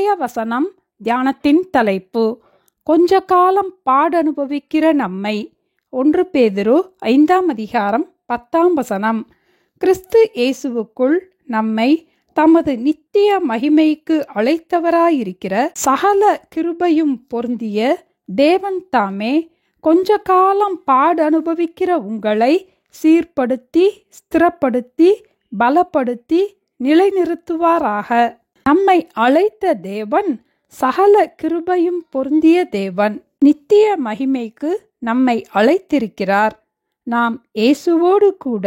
இன்றைய வசனம் தியானத்தின் தலைப்பு கொஞ்ச காலம் பாடனுபவிக்கிற நம்மை. 1 பேதுரு 5ஆம் அதிகாரம் 10ஆம் வசனம். கிறிஸ்து இயேசுவுக்குள் நம்மை தமது நித்திய மகிமைக்கு அழைத்தவராயிருக்கிற சகல கிருபையும் பொருந்திய தேவன் தாமே கொஞ்ச காலம் பாடனுபவிக்கிற உங்களை சீர்படுத்தி, ஸ்திரப்படுத்தி, பலப்படுத்தி நிலைநிறுத்துவாராக. நம்மை அழைத்த தேவன் சகல கிருபையும் பொருந்திய தேவன். நித்திய மகிமைக்கு நம்மை அழைத்திருக்கிறார். நாம் இயேசுவோடு கூட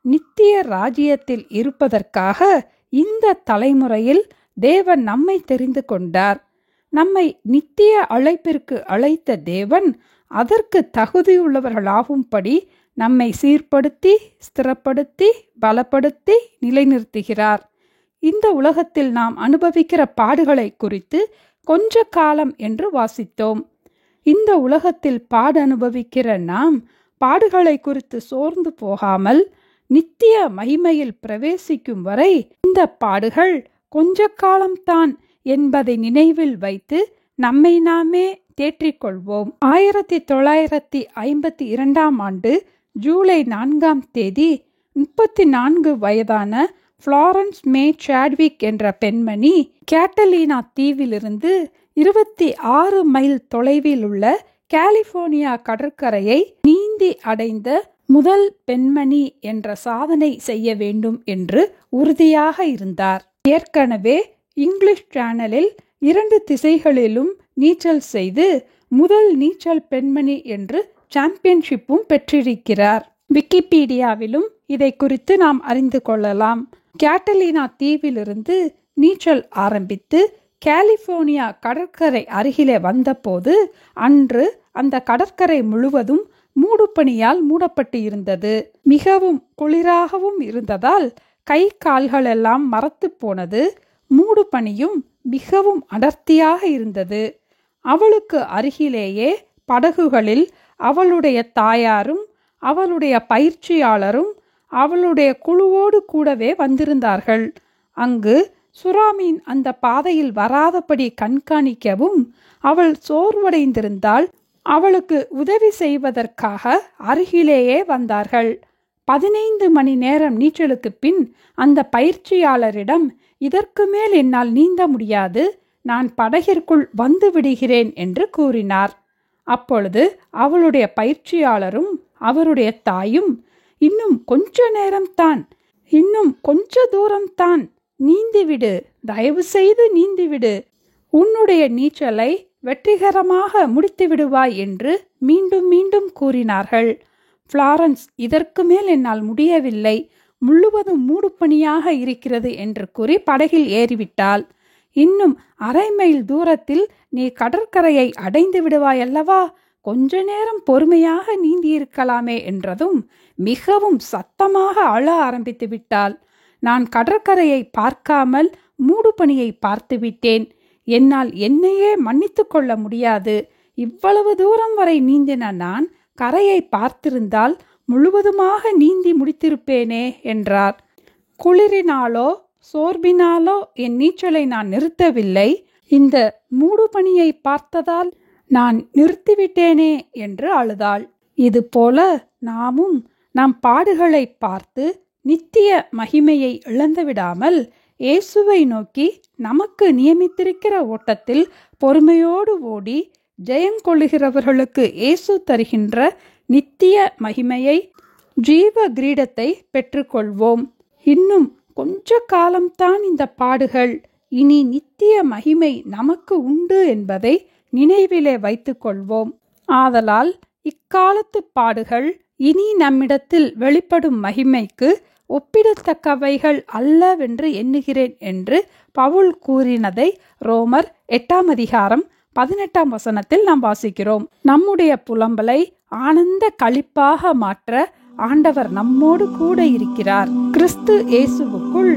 நித்திய ராஜ்யத்தில் இருப்பதற்காக இந்த தலைமுறையில் தேவன் நம்மை தெரிந்து கொண்டார். நம்மை நித்திய அழைப்பிற்கு அழைத்த தேவன் அதற்கு தகுதியுள்ளவர்களாகும்படி நம்மை சீர்படுத்தி, ஸ்திரப்படுத்தி, பலப்படுத்தி நிலைநிறுத்துகிறார். இந்த உலகத்தில் நாம் அனுபவிக்கிற பாடுகளை குறித்து கொஞ்ச காலம் என்று வாசித்தோம். இந்த உலகத்தில் பாடு அனுபவிக்கிற நாம் பாடுகளை குறித்து சோர்ந்து போகாமல் நித்திய மகிமையில் பிரவேசிக்கும் வரை இந்த பாடுகள் கொஞ்ச காலம்தான் என்பதை நினைவில் வைத்து நம்மை நாமே தேற்றிக்கொள்வோம். 1952ஆம் ஆண்டு ஜூலை 4ஆம் தேதி 34 வயதான ஃப்ளாரன்ஸ் மே சாட்விக் என்ற பெண்மணி கேட்டலினா தீவிலிருந்து 26 மைல் தொலைவில் உள்ள கலிபோர்னியா கடற்கரையை நீந்தி அடைந்த முதல் பெண்மணி என்ற சாதனை செய்ய வேண்டும் என்று உறுதியாக இருந்தார். ஏற்கனவே இங்கிலீஷ் சேனலில் 2 திசைகளிலும் நீச்சல் செய்து முதல் நீச்சல் பெண்மணி என்று சாம்பியன்ஷிப்பும் பெற்றிருக்கிறார். விக்கிபீடியாவிலும் இதை குறித்து நாம் அறிந்து கொள்ளலாம். கேட்டலினா தீவிலிருந்து நீச்சல் ஆரம்பித்து கலிபோர்னியா கடற்கரை அருகிலே வந்தபோது அன்று அந்த கடற்கரை முழுவதும் மூடுபனியால் மூடப்பட்டு இருந்தது. மிகவும் குளிராகவும் இருந்ததால் கை கால்களெல்லாம் மரத்து போனது. மூடுபனியும் மிகவும் அடர்த்தியாக இருந்தது. அவளுக்கு அருகிலேயே படகுகளில் அவளுடைய தாயாரும் அவளுடைய பயிற்சியாளரும் அவளுடைய குழுவோடு கூடவே வந்திருந்தார்கள். அங்கு சுறாமீன் அந்த பாதையில் வராதபடி கண்காணிக்கவும் அவள் சோர்வடைந்திருந்தால் அவளுக்கு உதவி செய்வதற்காக அருகிலேயே வந்தார்கள். 15 மணி நேரம் நீச்சலுக்கு பின் அந்த பயிற்சியாளரிடம், இதற்கு மேல் என்னால் நீந்த முடியாது, நான் படகிற்குள் வந்து விடுகிறேன் என்று கூறினார். அப்பொழுது அவளுடைய பயிற்சியாளரும் அவருடைய தாயும், இன்னும் கொஞ்ச நேரம்தான், இன்னும் கொஞ்ச தூரம்தான், நீந்திவிடு, தயவு செய்து நீந்திவிடு, உன்னுடைய நீச்சலை வெற்றிகரமாக முடித்து விடுவாய் என்று மீண்டும் மீண்டும் கூறினார்கள். ஃப்ளாரன்ஸ், இதற்கு மேல் என்னால் முடியவில்லை, முழுவதும் மூடுபனியாக இருக்கிறது என்று கூறி படகில் ஏறிவிட்டாள். இன்னும் 1/2 மைல் தூரத்தில் நீ கடற்கரையை அடைந்து விடுவாயல்லவா, கொஞ்ச நேரம் பொறுமையாக நீந்தியிருக்கலாமே என்றதும் மிகவும் சத்தமாக அழ ஆரம்பித்து விட்டாள். நான் கடற்கரையை பார்க்காமல் மூடுபனியை பார்த்து விட்டேன். என்னால் என்னையே மன்னித்து கொள்ள முடியாது. இவ்வளவு தூரம் வரை நீந்தின நான் கரையை பார்த்திருந்தால் முழுவதுமாக நீந்தி முடித்திருப்பேனே என்றார். குளிரினாலோ சோர்வினாலோ என் நீச்சலை நான் நிறுத்தவில்லை. இந்த மூடுபனியை பார்த்ததால் நான் நிறுத்திவிட்டேனே என்று அழுதாள். இதுபோல நாமும் நம் பாடுகளை பார்த்து நித்திய மகிமையை இழந்துவிடாமல் இயேசுவை நோக்கி நமக்கு நியமித்திருக்கிற ஓட்டத்தில் பொறுமையோடு ஓடி ஜெயங்கொள்ளுகிறவர்களுக்கு இயேசு தருகின்ற நித்திய மகிமையை, ஜீவ கிரீடத்தை பெற்றுக்கொள்வோம். இன்னும் கொஞ்ச காலம்தான் இந்த பாடுகள், இனி நித்திய மகிமை நமக்கு உண்டு என்பதை நினைவிலே வைத்துக் கொள்வோம். ஆதலால் இக்காலத்து பாடுகள் இனி நம்மிடத்தில் வெளிப்படும் மகிமைக்கு ஒப்பிடத்தக்கவைகள் அல்லவென்று எண்ணுகிறேன் என்று பவுல் கூறினதை ரோமர் 8ஆம் அதிகாரம் 18ஆம் வசனத்தில் நாம் வாசிக்கிறோம். நம்முடைய புலம்பலை ஆனந்த களிப்பாக மாற்ற ஆண்டவர் நம்மோடு கூட இருக்கிறார். கிறிஸ்து இயேசுவுக்குள்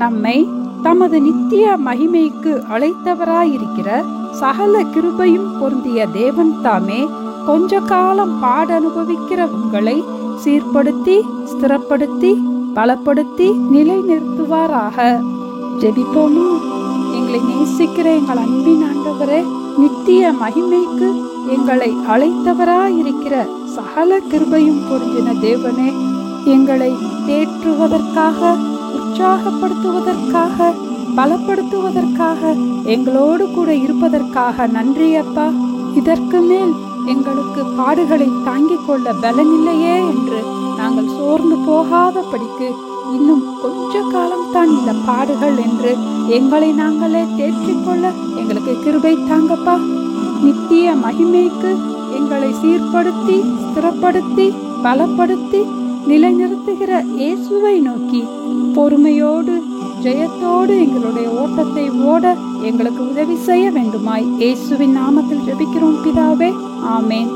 நம்மை தமது நித்திய மகிமைக்கு அழைத்தவராயிருக்கிற சகல கிருபையும் பொருந்திய தேவன் தாமே கொஞ்ச காலம் பாடனுபவிக்கிற உங்களை சீர்படுத்தி, ஸ்திரப்படுத்தி, பலப்படுத்தி நிலைநிறுத்துவாராக. ஜெபிப்போமா? எங்களை நேசிக்கிற எங்கள் அன்பின் ஆண்டவரே, நித்திய மகிமைக்கு எங்களை அழைத்தவராயிருக்கிற சகல கிருபையும் பொருந்தின தேவனே, எங்களை தேற்றுவதற்காக, உற்சாகப்படுத்துவதற்காக, பலப்படுத்துவதற்காக, எங்களோடு கூட இருப்பதற்காக நன்றி அப்பா. இதற்கு மேல் எங்களுக்கு பாடுகளை தாங்கிக் கொள்ள பலனில்லையே என்று நாங்கள் சோர்ந்து போகாதபடிக்கு இன்னும் கொஞ்ச காலம்தான் இந்த பாடுகள் என்று எங்களை நாங்களே தேற்றிக்கொள்ள எங்களுக்கு கிருபை தாங்கப்பா. நித்திய மகிமைக்கு எங்களை சீர்படுத்தி, ஸ்திரப்படுத்தி, பலப்படுத்தி நிலைநிறுத்துகிற இயேசுவை நோக்கி பொறுமையோடு, ஜெயத்தோடு எங்களுடைய ஓட்டத்தை ஓட எங்களுக்கு உதவி செய்ய வேண்டுமாய் இயேசுவின் நாமத்தில் ஜெபிக்கிறோம் பிதாவே. ஆமேன்.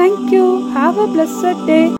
Thank you. Have a blessed day.